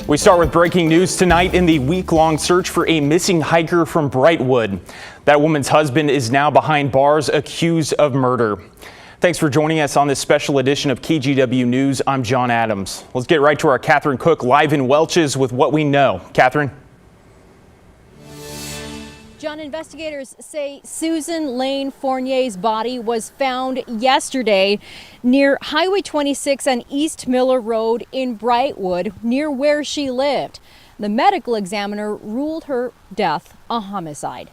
We start with breaking news tonight in the week-long search for a missing hiker from Brightwood. That woman's husband is now behind bars accused of murder. Thanks for joining us on this special edition of KGW News. I'm John Adams. Let's get right to our Catherine Cook live in Welch's with what we know. Catherine. John, investigators say Susan Lane Fournier's body was found yesterday near Highway 26 and East Miller Road in Brightwood, near where she lived. The medical examiner ruled her death a homicide.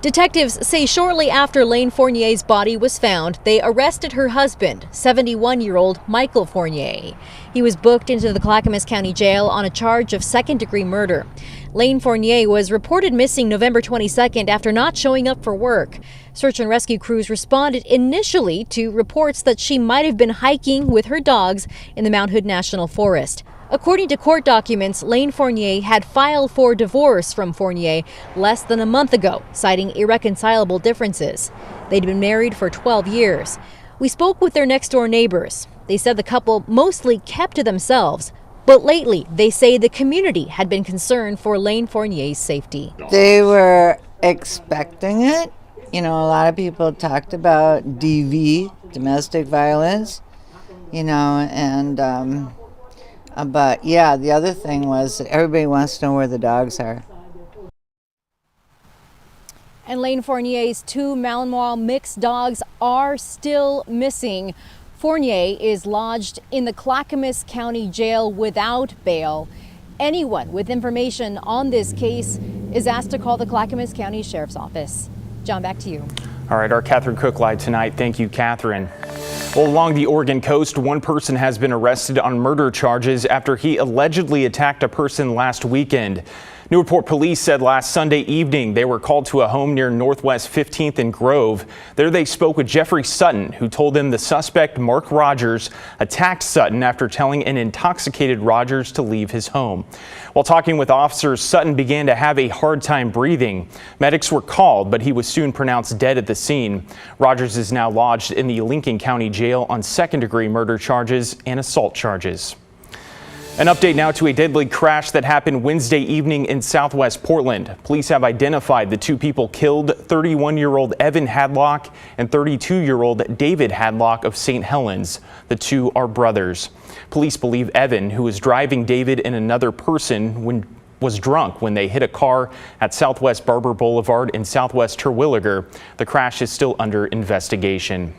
Detectives say shortly after Lane Fournier's body was found, they arrested her husband, 71-year-old Michael Fournier. He was booked into the Clackamas County Jail on a charge of second-degree murder. Lane Fournier was reported missing November 22nd after not showing up for work. Search and rescue crews responded initially to reports that she might have been hiking with her dogs in the Mount Hood National Forest. According to court documents, Lane Fournier had filed for divorce from Fournier less than a month ago, citing irreconcilable differences. They'd been married for 12 years. We spoke with their next-door neighbors. They said the couple mostly kept to themselves, but lately they say the community had been concerned for Lane Fournier's safety. They were expecting it. You know, a lot of people talked about DV, domestic violence, but yeah, the other thing was that everybody wants to know where the dogs are. And Lane Fournier's two Malinois mixed dogs are still missing. Fournier is lodged in the Clackamas County Jail without bail. Anyone with information on this case is asked to call the Clackamas County Sheriff's Office. John, back to you. All right, our Catherine Cook live tonight. Thank you, Catherine. Well, along the Oregon coast, one person has been arrested on murder charges after he allegedly attacked a person last weekend. Newport police said last Sunday evening they were called to a home near Northwest 15th and Grove. There they spoke with Jeffrey Sutton, who told them the suspect, Mark Rogers, attacked Sutton after telling an intoxicated Rogers to leave his home. While talking with officers, Sutton began to have a hard time breathing. Medics were called, but he was soon pronounced dead at the scene. Rogers is now lodged in the Lincoln County Jail on second-degree murder charges and assault charges. An update now to a deadly crash that happened Wednesday evening in southwest Portland. Police have identified the two people killed, 31-year-old Evan Hadlock and 32-year-old David Hadlock of St. Helens. The two are brothers. Police believe Evan, who was driving David and another person, was drunk when they hit a car at Southwest Barber Boulevard in Southwest Terwilliger. The crash is still under investigation.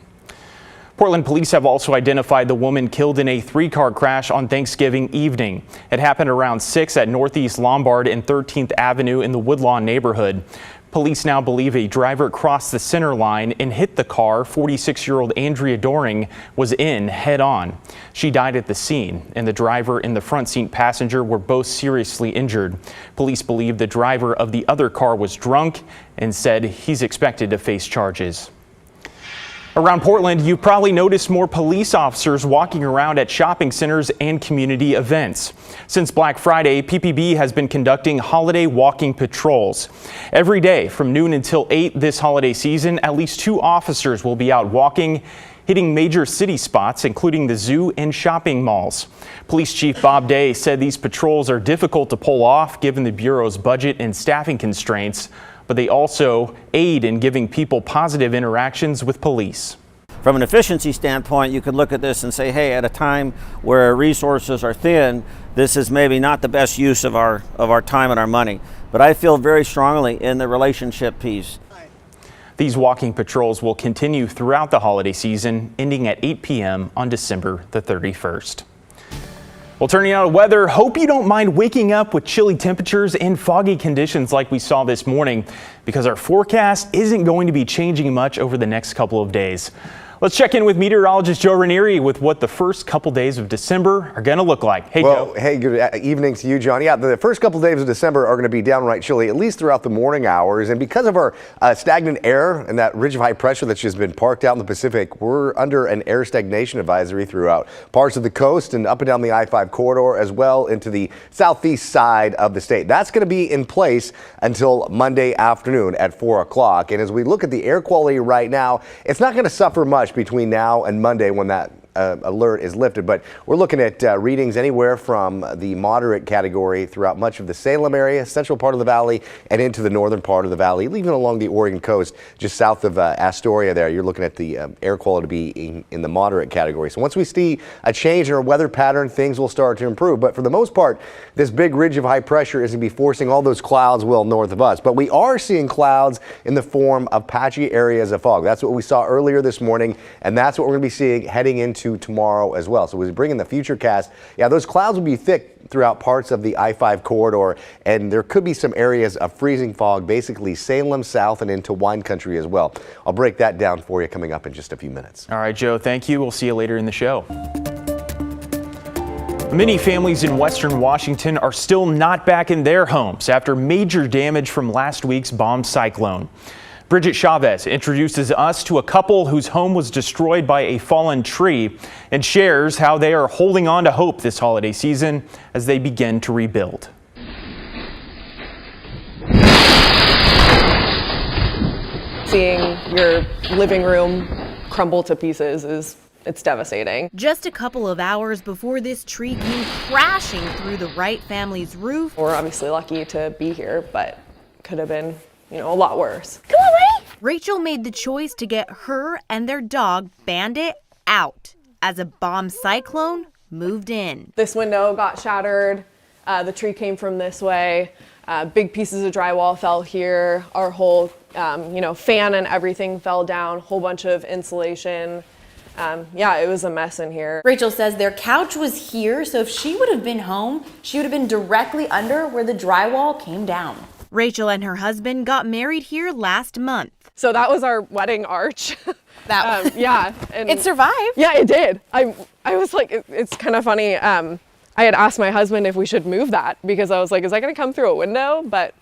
Portland police have also identified the woman killed in a three-car crash on Thanksgiving evening. It happened around 6 at Northeast Lombard and 13th Avenue in the Woodlawn neighborhood. Police now believe a driver crossed the center line and hit the car 46-year-old Andrea Doring was in head-on. She died at the scene, and the driver and the front seat passenger were both seriously injured. Police believe the driver of the other car was drunk and said he's expected to face charges. Around Portland, you've probably noticed more police officers walking around at shopping centers and community events. Since Black Friday, PPB has been conducting holiday walking patrols. Every day from noon until 8 this holiday season, at least 2 officers will be out walking, hitting major city spots, including the zoo and shopping malls. Police Chief Bob Day said these patrols are difficult to pull off given the Bureau's budget and staffing constraints, but they also aid in giving people positive interactions with police. From an efficiency standpoint, you could look at this and say, hey, at a time where resources are thin, this is maybe not the best use of our time and our money. But I feel very strongly in the relationship piece. These walking patrols will continue throughout the holiday season, ending at 8 p.m. on December the 31st. Well, turning out to weather, hope you don't mind waking up with chilly temperatures and foggy conditions like we saw this morning, because our forecast isn't going to be changing much over the next couple of days. Let's check in with meteorologist Joe Ranieri with what the first couple days of December are going to look like. Hey, Joe. Hey, good evening to you, John. Yeah, the first couple days of December are going to be downright chilly, at least throughout the morning hours. And because of our stagnant air and that ridge of high pressure that's just been parked out in the Pacific, we're under an air stagnation advisory throughout parts of the coast and up and down the I-5 corridor, as well into the southeast side of the state. That's going to be in place until Monday afternoon at 4 o'clock. And as we look at the air quality right now, it's not going to suffer much between now and Monday when that alert is lifted. But we're looking at readings anywhere from the moderate category throughout much of the Salem area, central part of the valley, and into the northern part of the valley, even along the Oregon coast, just south of Astoria there. You're looking at the air quality to be in the moderate category. So once we see a change in our weather pattern, things will start to improve. But for the most part, this big ridge of high pressure is going to be forcing all those clouds well north of us. But we are seeing clouds in the form of patchy areas of fog. That's what we saw earlier this morning, and that's what we're going to be seeing heading into tomorrow as well. So as we bring in the futurecast, yeah, those clouds will be thick throughout parts of the I-5 corridor, and there could be some areas of freezing fog, basically Salem south and into wine country as well. I'll break that down for you coming up in just a few minutes. All right, Joe, thank you. We'll see you later in the show. Many families in Western Washington are still not back in their homes after major damage from last week's bomb cyclone. Bridget Chavez introduces us to a couple whose home was destroyed by a fallen tree and shares how they are holding on to hope this holiday season as they begin to rebuild. Seeing your living room crumble to pieces it's devastating. Just a couple of hours before this tree came crashing through the Wright family's roof. We're obviously lucky to be here, but could have been, a lot worse. Come on, Ray! Rachel made the choice to get her and their dog Bandit out as a bomb cyclone moved in. This window got shattered. The tree came from this way. Big pieces of drywall fell here. Our whole, fan and everything fell down. Whole bunch of insulation. It was a mess in here. Rachel says their couch was here, so if she would have been home, she would have been directly under where the drywall came down. Rachel and her husband got married here last month. So that was our wedding arch. And It survived. Yeah, it did. I was like, it's kind of funny. I had asked my husband if we should move that because I was like, is that going to come through a window? But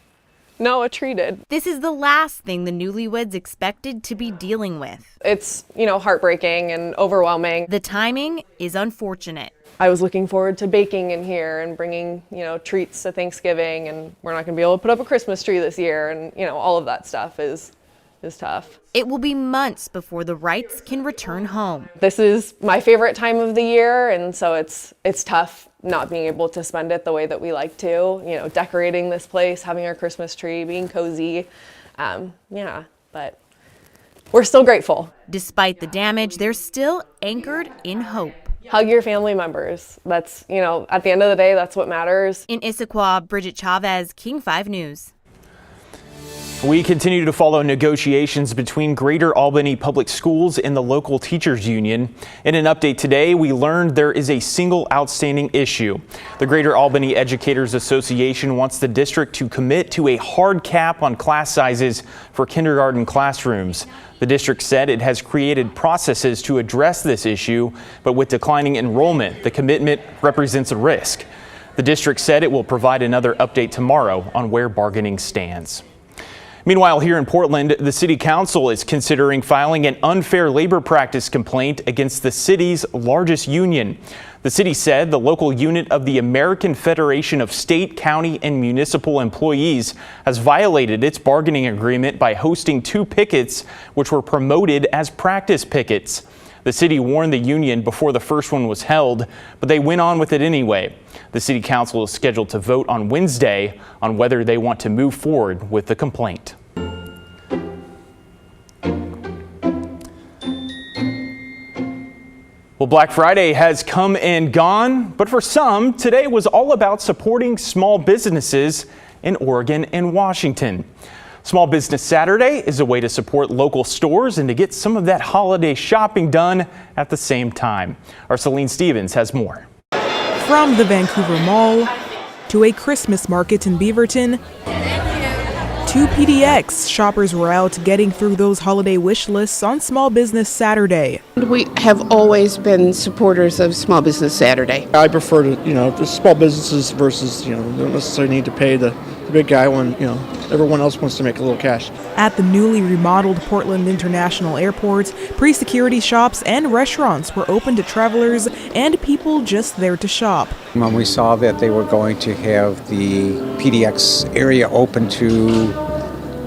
no, a tree did. This is the last thing the newlyweds expected to be dealing with. It's, heartbreaking and overwhelming. The timing is unfortunate. I was looking forward to baking in here and bringing, treats to Thanksgiving, and we're not going to be able to put up a Christmas tree this year, and, all of that stuff is tough. It will be months before the Wrights can return home. This is my favorite time of the year, and so it's tough not being able to spend it the way that we like to, decorating this place, having our Christmas tree, being cozy. But we're still grateful. Despite the damage, they're still anchored in hope. Hug your family members. That's, at the end of the day, that's what matters. In Issaquah, Bridget Chavez, King 5 News. We continue to follow negotiations between Greater Albany Public Schools and the local teachers union. In an update today, we learned there is a single outstanding issue. The Greater Albany Educators Association wants the district to commit to a hard cap on class sizes for kindergarten classrooms. The district said it has created processes to address this issue, but with declining enrollment, the commitment represents a risk. The district said it will provide another update tomorrow on where bargaining stands. Meanwhile, here in Portland, the city council is considering filing an unfair labor practice complaint against the city's largest union. The city said the local unit of the American Federation of State, County, and Municipal Employees has violated its bargaining agreement by hosting 2 pickets, which were promoted as practice pickets. The city warned the union before the first one was held, but they went on with it anyway. The city council is scheduled to vote on Wednesday on whether they want to move forward with the complaint. Well, Black Friday has come and gone, but for some, today was all about supporting small businesses in Oregon and Washington. Small Business Saturday is a way to support local stores and to get some of that holiday shopping done at the same time. Our Celine Stevens has more. From the Vancouver Mall to a Christmas market in Beaverton to PDX, shoppers were out getting through those holiday wish lists on Small Business Saturday. We have always been supporters of Small Business Saturday. I prefer to, the small businesses versus, they don't necessarily need to pay the big guy when, everyone else wants to make a little cash. At the newly remodeled Portland International Airport, pre-security shops and restaurants were open to travelers and people just there to shop. When we saw that they were going to have the PDX area open to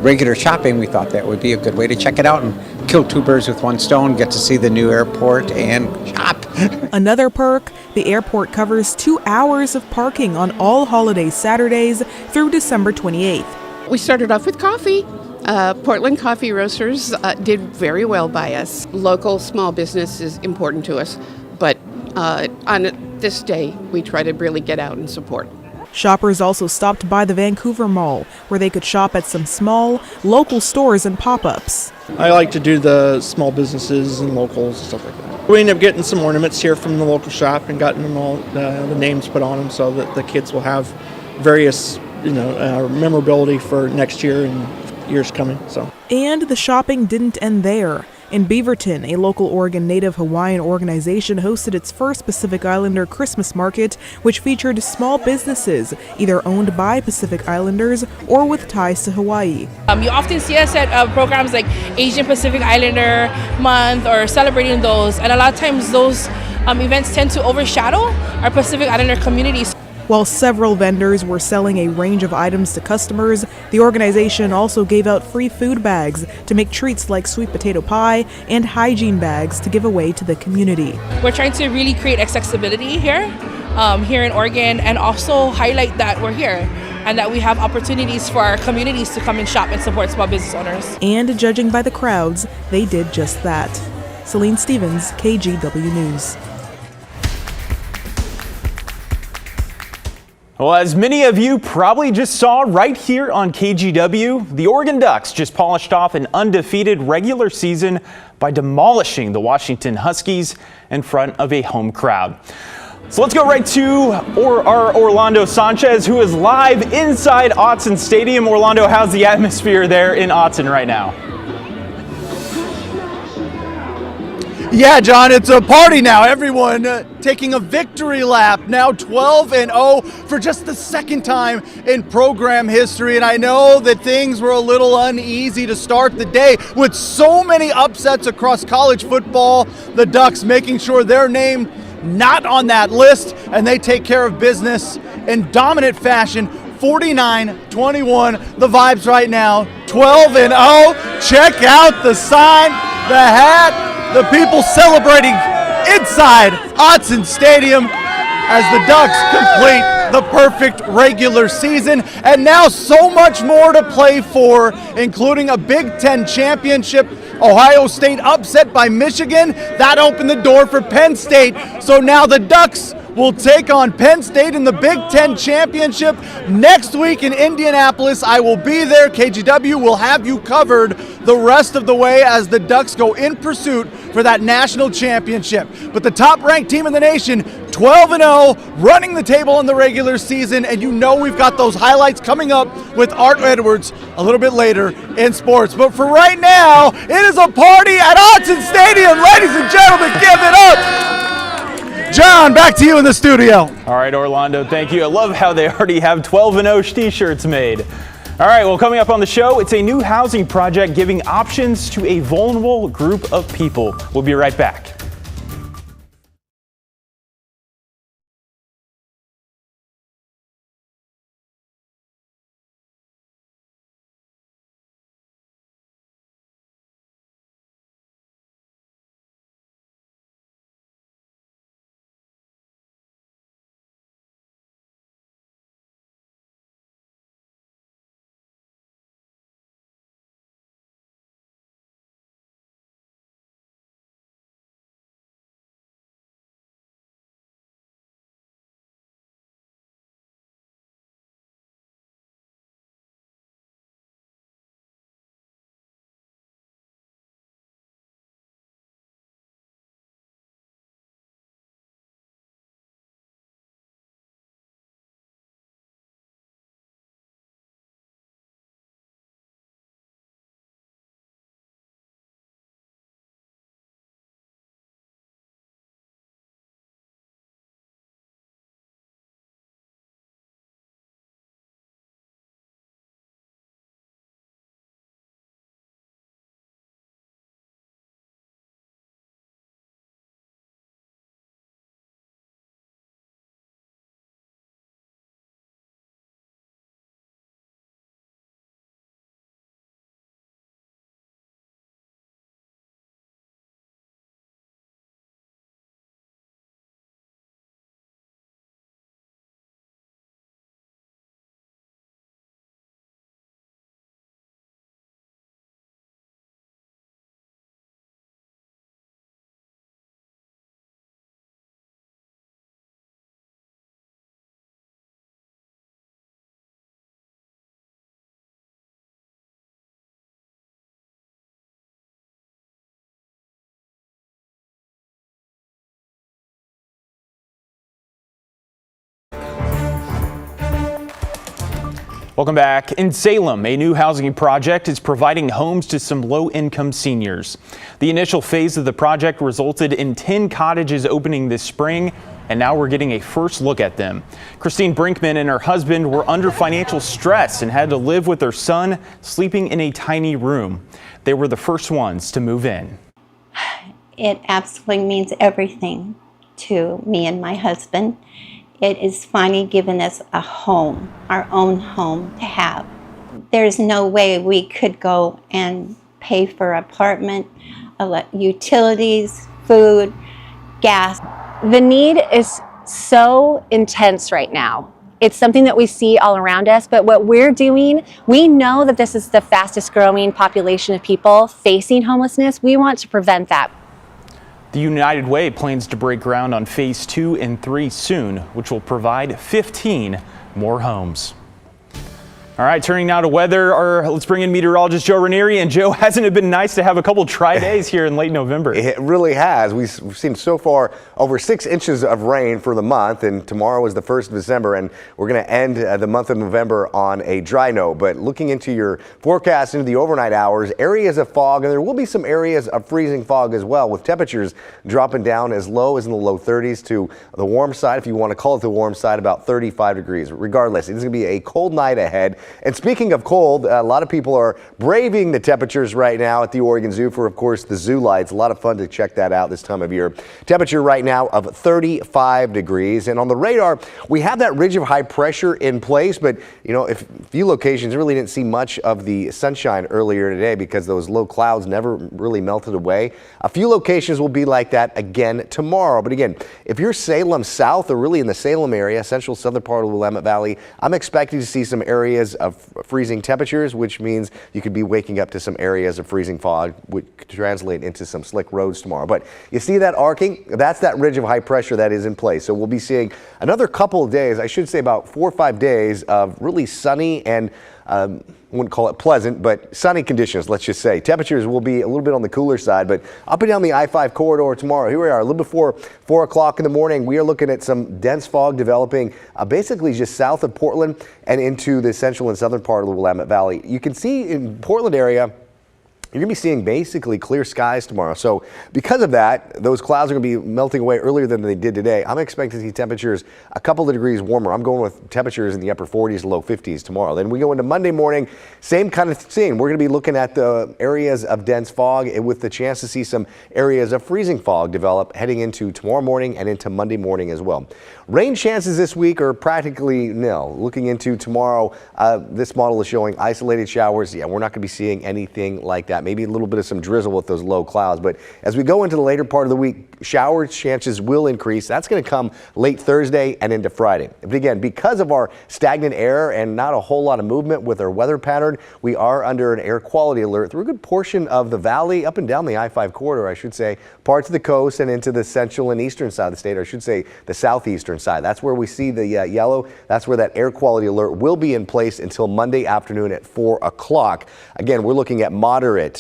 regular shopping, we thought that would be a good way to check it out and kill 2 birds with 1 stone, get to see the new airport and shop. Another perk, the airport covers 2 hours of parking on all holiday Saturdays through December 28th. We started off with coffee. Portland Coffee Roasters did very well by us. Local small business is important to us, but on this day, we try to really get out and support. Shoppers also stopped by the Vancouver Mall, where they could shop at some small, local stores and pop-ups. I like to do the small businesses and locals and stuff like that. We ended up getting some ornaments here from the local shop and gotten them all the names put on them so that the kids will have various, memorability for next year and years coming. So. And the shopping didn't end there. In Beaverton, a local Oregon Native Hawaiian organization hosted its first Pacific Islander Christmas market, which featured small businesses, either owned by Pacific Islanders or with ties to Hawaii. You often see us at programs like Asian Pacific Islander Month or celebrating those, and a lot of times those events tend to overshadow our Pacific Islander communities. While several vendors were selling a range of items to customers, the organization also gave out free food bags to make treats like sweet potato pie and hygiene bags to give away to the community. We're trying to really create accessibility here in Oregon, and also highlight that we're here and that we have opportunities for our communities to come and shop and support small business owners. And judging by the crowds, they did just that. Celine Stevens, KGW News. Well, as many of you probably just saw right here on KGW, the Oregon Ducks just polished off an undefeated regular season by demolishing the Washington Huskies in front of a home crowd. So let's go right to our Orlando Sanchez, who is live inside Autzen Stadium. Orlando, how's the atmosphere there in Autzen right now? Yeah, John, it's a party now. Everyone taking a victory lap, now 12-0 for just the second time in program history. And I know that things were a little uneasy to start the day with so many upsets across college football. The Ducks making sure their name not on that list, and they take care of business in dominant fashion. 49-21, the vibes right now, 12-0. Check out the sign, the hat, the people celebrating inside Autzen Stadium as the Ducks complete the perfect regular season. And now so much more to play for, including a Big Ten championship. Ohio State upset by Michigan. That opened the door for Penn State. So now the Ducks will take on Penn State in the Big Ten championship next week in Indianapolis. I will be there. KGW will have you covered the rest of the way as the Ducks go in pursuit for that national championship. But the top-ranked team in the nation, 12-0, running the table in the regular season, and you know we've got those highlights coming up with Art Edwards a little bit later in sports. But for right now, it is a party at Autzen Stadium. Ladies and gentlemen, give it up. John, back to you in the studio. All right, Orlando, thank you. I love how they already have 12-0 t-shirts made. All right, well, coming up on the show, it's a new housing project giving options to a vulnerable group of people. We'll be right back. Welcome back. In Salem, a new housing project is providing homes to some low-income seniors. The initial phase of the project resulted in 10 cottages opening this spring, and now we're getting a first look at them. Christine Brinkman and her husband were under financial stress and had to live with their son sleeping in a tiny room. They were the first ones to move in. It absolutely means everything to me and my husband. It is finally given us a home, our own home to have. There's no way we could go and pay for an apartment, utilities, food, gas. The need is so intense right now. It's something that we see all around us, but what we're doing, we know that this is the fastest growing population of people facing homelessness. We want to prevent that. The United Way plans to break ground on phase 2 and 3 soon, which will provide 15 more homes. All right, turning now to weather. Let's bring in meteorologist Joe Ranieri. And Joe, hasn't it been nice to have a couple dry days here in late November? It really has. We've seen so far over 6 inches of rain for the month, and tomorrow is the 1st of December, and we're going to end the month of November on a dry note. But looking into your forecast into the overnight hours, areas of fog, and there will be some areas of freezing fog as well, with temperatures dropping down as low as in the low 30s to the warm side, if you want to call it the warm side, about 35 degrees. Regardless, it's going to be a cold night ahead. And speaking of cold, a lot of people are braving the temperatures right now at the Oregon Zoo for, of course, the zoo lights. A lot of fun to check that out this time of year. Temperature right now of 35 degrees. And on the radar, we have that ridge of high pressure in place. But, you know, a few locations really didn't see much of the sunshine earlier today because those low clouds never really melted away. A few locations will be like that again tomorrow. But again, if you're Salem South or really in the Salem area, central southern part of the Willamette Valley, I'm expecting to see some areas of freezing temperatures, which means you could be waking up to some areas of freezing fog, which could translate into some slick roads tomorrow. But you see that arcing? That's that ridge of high pressure that is in place. So we'll be seeing another couple of days, I should say about 4 or 5 days of really sunny and I wouldn't call it pleasant, but sunny conditions, let's just say. Temperatures will be a little bit on the cooler side, but up and down the I-5 corridor tomorrow, here we are, a little before 4 o'clock in the morning. We are looking at some dense fog developing basically just south of Portland and into the central and southern part of the Willamette Valley. You can see in Portland area, you're going to be seeing basically clear skies tomorrow. So because of that, those clouds are going to be melting away earlier than they did today. I'm expecting to see temperatures a couple of degrees warmer. I'm going with temperatures in the upper 40s to low 50s tomorrow. Then we go into Monday morning, same kind of scene. We're going to be looking at the areas of dense fog with the chance to see some areas of freezing fog develop heading into tomorrow morning and into Monday morning as well. Rain chances this week are practically nil. Looking into tomorrow, this model is showing isolated showers. Yeah, we're not going to be seeing anything like that. Maybe a little bit of some drizzle with those low clouds. But as we go into the later part of the week, shower chances will increase. That's going to come late Thursday and into Friday. But again, because of our stagnant air and not a whole lot of movement with our weather pattern, we are under an air quality alert through a good portion of the valley, up and down the I-5 corridor, I should say, parts of the coast and into the central and eastern side of the state, or I should say the southeastern side. That's where we see the yellow. That's where that air quality alert will be in place until Monday afternoon at 4 o'clock. Again, we're looking at moderate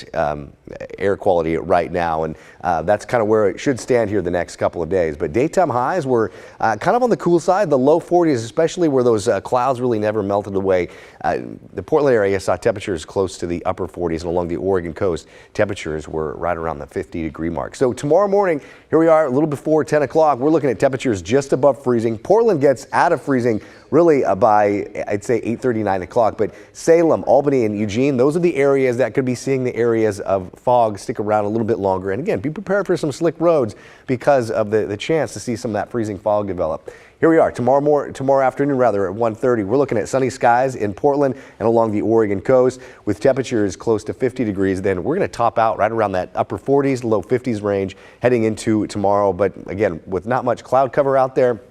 air quality right now, and that's kind of where it should stand here the next couple of days. But daytime highs were kind of on the cool side, the low 40s, especially where those clouds really never melted away. The Portland area saw temperatures close to the upper 40s, and along the Oregon coast, temperatures were right around the 50-degree mark. So tomorrow morning, here we are a little before 10 o'clock. We're looking at temperatures just above freezing. Portland gets out of freezing really by, I'd say, 8:30, 9 o'clock. But Salem, Albany, and Eugene, those are the areas that could be seeing the areas of fog stick around a little bit longer. And again, be prepared for some slick roads because of the chance to see some of that freezing fog develop. Here we are tomorrow afternoon at 1:30. We're looking at sunny skies in Portland and along the Oregon coast with temperatures close to 50 degrees. Then we're going to top out right around that upper 40s, low 50s range heading into tomorrow. But again, with not much cloud cover out there,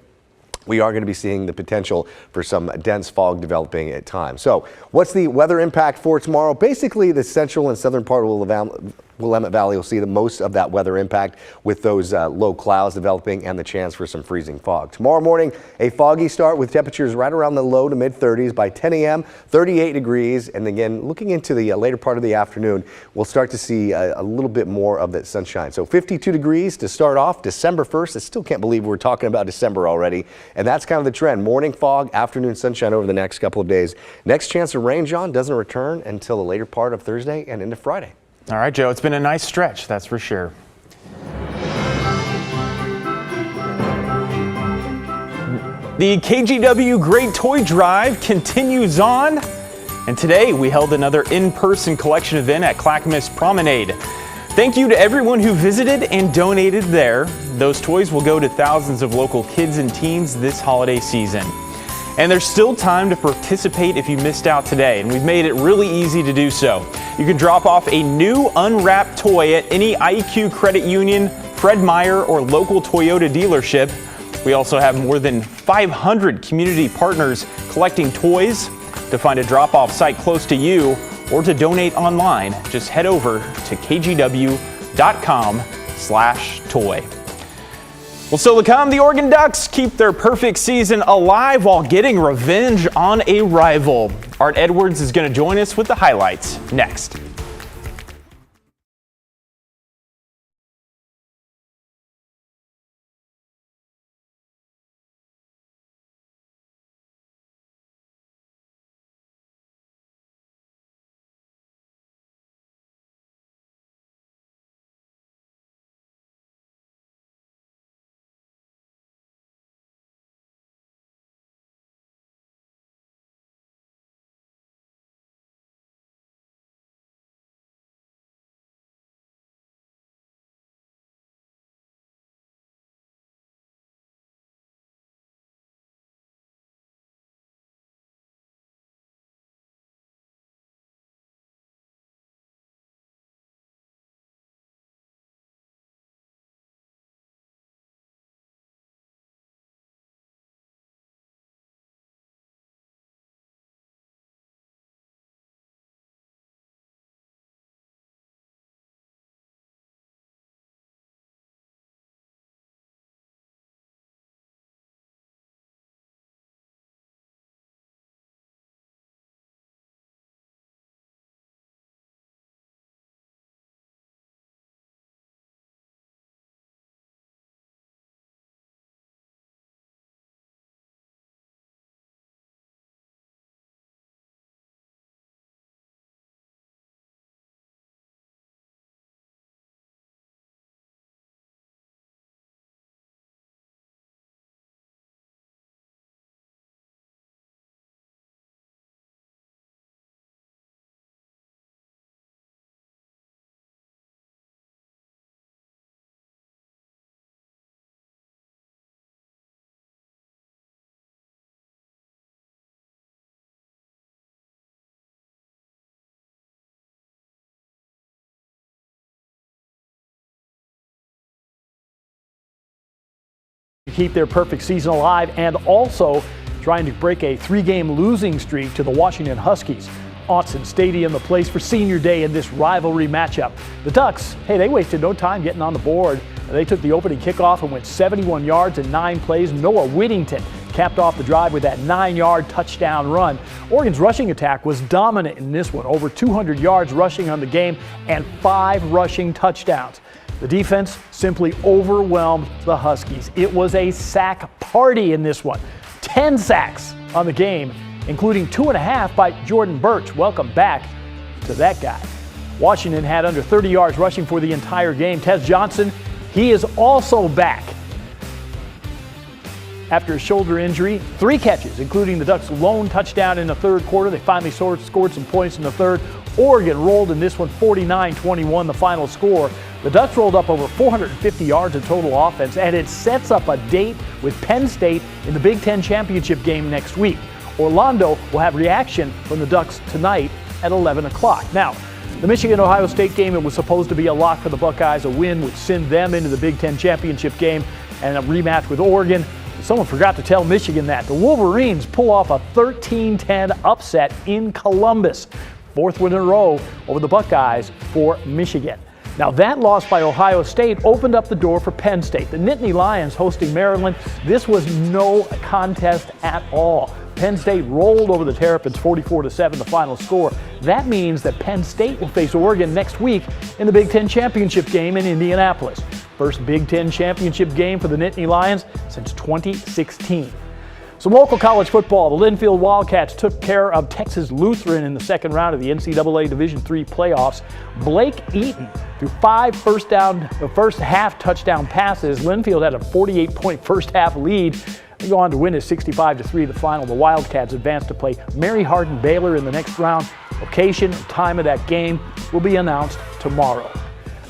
we are going to be seeing the potential for some dense fog developing at times. So what's the weather impact for tomorrow? Basically, the central and southern part of the Willamette Valley will see the most of that weather impact with those low clouds developing and the chance for some freezing fog. Tomorrow morning, a foggy start with temperatures right around the low to mid 30s. By 10 a.m., 38 degrees. And again, looking into the later part of the afternoon, we'll start to see a little bit more of that sunshine. So 52 degrees to start off December 1st. I still can't believe we're talking about December already. And that's kind of the trend. Morning fog, afternoon sunshine over the next couple of days. Next chance of rain, John, doesn't return until the later part of Thursday and into Friday. All right, Joe, it's been a nice stretch, that's for sure. The KGW Great Toy Drive continues on, and today we held another in-person collection event at Clackamas Promenade. Thank you to everyone who visited and donated there. Those toys will go to thousands of local kids and teens this holiday season. And there's still time to participate if you missed out today, and we've made it really easy to do so. You can drop off a new unwrapped toy at any IQ Credit Union, Fred Meyer, or local Toyota dealership. We also have more than 500 community partners collecting toys. To find a drop-off site close to you or to donate online, just head over to kgw.com/toy. Well, still to come, the Oregon Ducks keep their perfect season alive while getting revenge on a rival. Art Edwards is going to join us with the highlights next. Keep their perfect season alive and also trying to break a 3-game losing streak to the Washington Huskies. Autzen Stadium, the place for senior day in this rivalry matchup. The Ducks, hey, they wasted no time getting on the board. They took the opening kickoff and went 71 yards in 9 plays. Noah Whittington capped off the drive with that 9-yard touchdown run. Oregon's rushing attack was dominant in this one, over 200 yards rushing on the game and 5 rushing touchdowns. The defense simply overwhelmed the Huskies. It was a sack party in this one. 10 sacks on the game, including 2.5 by Jordan Birch. Welcome back to that guy. Washington had under 30 yards rushing for the entire game. Tez Johnson, he is also back after a shoulder injury. 3 catches, including the Ducks' lone touchdown in the third quarter. They finally scored some points in the third. Oregon rolled in this one, 49-21, the final score. The Ducks rolled up over 450 yards of total offense, and it sets up a date with Penn State in the Big Ten championship game next week. Orlando will have reaction from the Ducks tonight at 11 o'clock. Now, the Michigan-Ohio State game, it was supposed to be a lock for the Buckeyes. A win would send them into the Big Ten championship game and a rematch with Oregon. Someone forgot to tell Michigan that. The Wolverines pull off a 13-10 upset in Columbus. 4th win in a row over the Buckeyes for Michigan. Now that loss by Ohio State opened up the door for Penn State. The Nittany Lions hosting Maryland. This was no contest at all. Penn State rolled over the Terrapins 44-7, the final score. That means that Penn State will face Oregon next week in the Big Ten Championship game in Indianapolis. First Big Ten Championship game for the Nittany Lions since 2016. Some local college football. The Linfield Wildcats took care of Texas Lutheran in the second round of the NCAA Division III playoffs. Blake Eaton threw 5 first half touchdown passes. Linfield had a 48-point first half lead. They go on to win at 65-3 the final. The Wildcats advanced to play Mary Hardin Baylor in the next round. Location and time of that game will be announced tomorrow.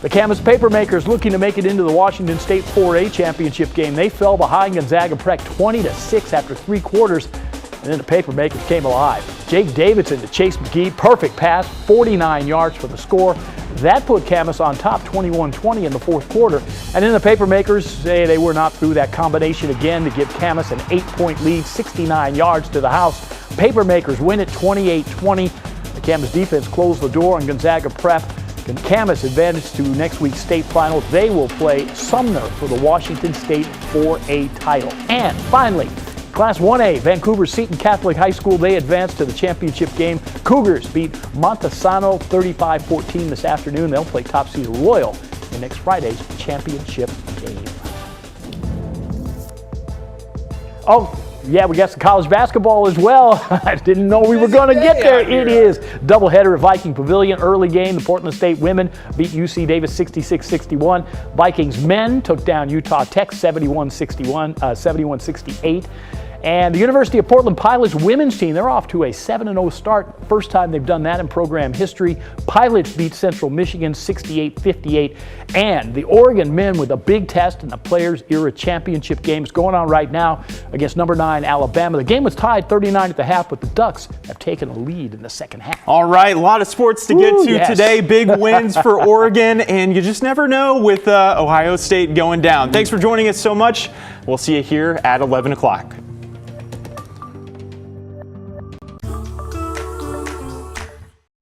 The Camas Papermakers looking to make it into the Washington State 4A championship game. They fell behind Gonzaga Prep 20-6 after 3 quarters, and then the Papermakers came alive. Jake Davidson to Chase McGee, perfect pass, 49 yards for the score. That put Camas on top 21-20 in the fourth quarter. And then the Papermakers say they were not through. That combination again to give Camas an 8-point lead, 69 yards to the house. Papermakers win it 28-20. The Camas defense closed the door on Gonzaga Prep. Camas advantage to next week's state finals. They will play Sumner for the Washington State 4A title. And finally, Class 1A, Vancouver Seton Catholic High School, they advanced to the championship game. Cougars beat Montesano 35-14 this afternoon. They'll play top seed Royal in next Friday's championship game. Oh, yeah, we got some college basketball as well. I didn't know we were going to get there. It is doubleheader at Viking Pavilion. Early game, the Portland State women beat UC Davis 66-61. Vikings men took down Utah Tech 71-68. And the University of Portland Pilots women's team, they're off to a 7-0 start. First time they've done that in program history. Pilots beat Central Michigan 68-58. And the Oregon men with a big test in the Players Era Championship games going on right now against number 9 Alabama. The game was tied 39 at the half, but the Ducks have taken a lead in the second half. All right, a lot of sports to get to today. Big wins for Oregon, and you just never know with Ohio State going down. Thanks for joining us so much. We'll see you here at 11 o'clock.